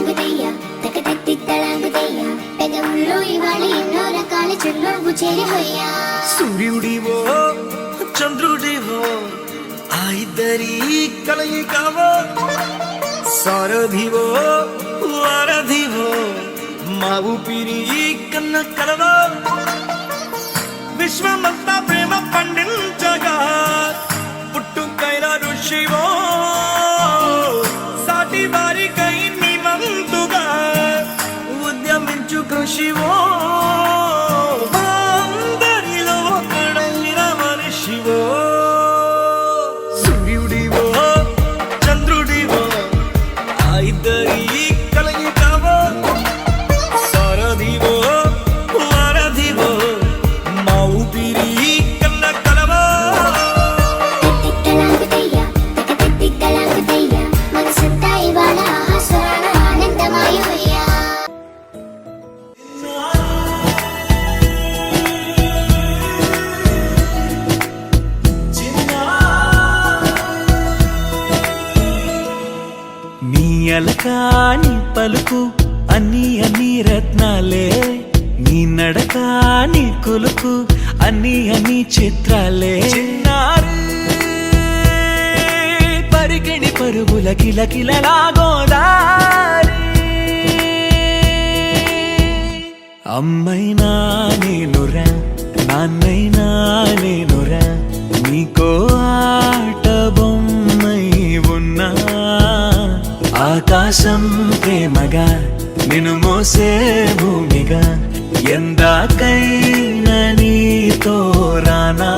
తలాంగుదయ్య తకతత్తి తలాంగుదయ్య పెదవుల్లో ఇవాళ ఎన్నో రకాల చుల్లోగు చేరిపోయా సూర్యుడివో చంద్రుడివో ఆ ఇద్దరి కలయికవో సారథివో వారధివో మా ఊపిరి కన్న కలవో విశ్వమంతా ప్రేమ పండించగా పుట్టుకైన ఋషివో సాటి వారికై నివంతుగా ఉద్యమించు కృషివో అందరిలో ఒకడైన మనిషివో సూర్యుడివో చంద్రుడివో ఆ ఇద్దరి కలయికవో సారథివో వారధివో మా ఊపిరి కన్న కలవో తలాంగుదయ్య తకతత్తి తలాంగుదయ్య మనసంతా ఇవాళ ఆస్వాన ఆనందమయమయ్యా నీ అలకాని పలుకు అన్ని రత్నాలే నీ నడక నీ కొలుకు అన్ని చిత్రాలే చిన్నారి పరికిణి పరుగుల కిలకిలలా గోదారి అమ్మైనా నేనురా నాన్నైనా నేనురా నీకో ఆట బొమ్మై ఉన్నా ఆకాశం ప్రేమగా నిన్ను మోసే భూమిగా ఎందాకైనా నీతో రానా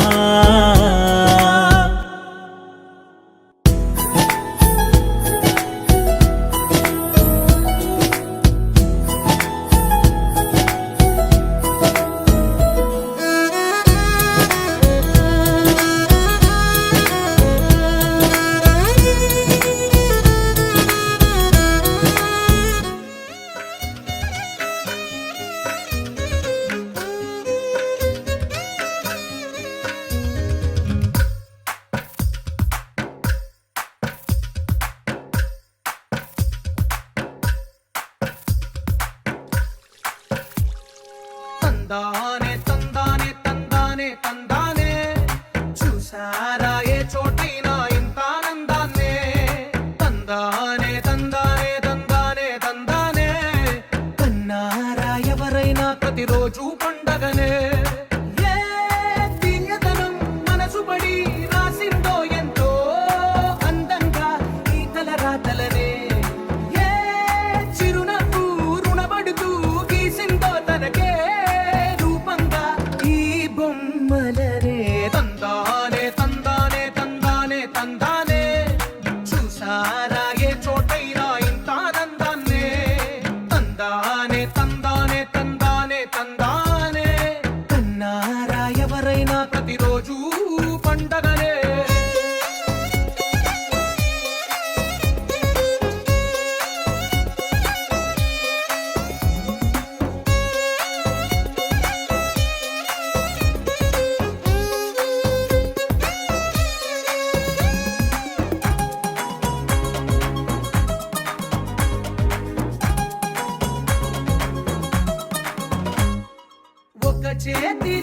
తందానే తందానే తందానే తందానే చూసారా ఏ చోటైనా ఇంత ఆనందాన్నే తందానే తందానే తందానే తందానే కన్నారా ఎవరైనా ప్రతిరోజు పండగనే ఏ తీయదనం మనసు పడి రాసిందో ఎంతో అందంగా ఈ తలరాతలనే ఏ చిరునవ్వు రుణపడుతూ గీసిందో తనకే రూపంగా ఈ బొమ్మలనే తందానే తందానే తందానే తందానే చూసారా ఏ చోటైనా ఇంత ఆనందాన్నే తందానే తందానే తందానే తందానే కన్నారా ఎవరైనా ప్రతిరోజు పండగనే ఒక చేతి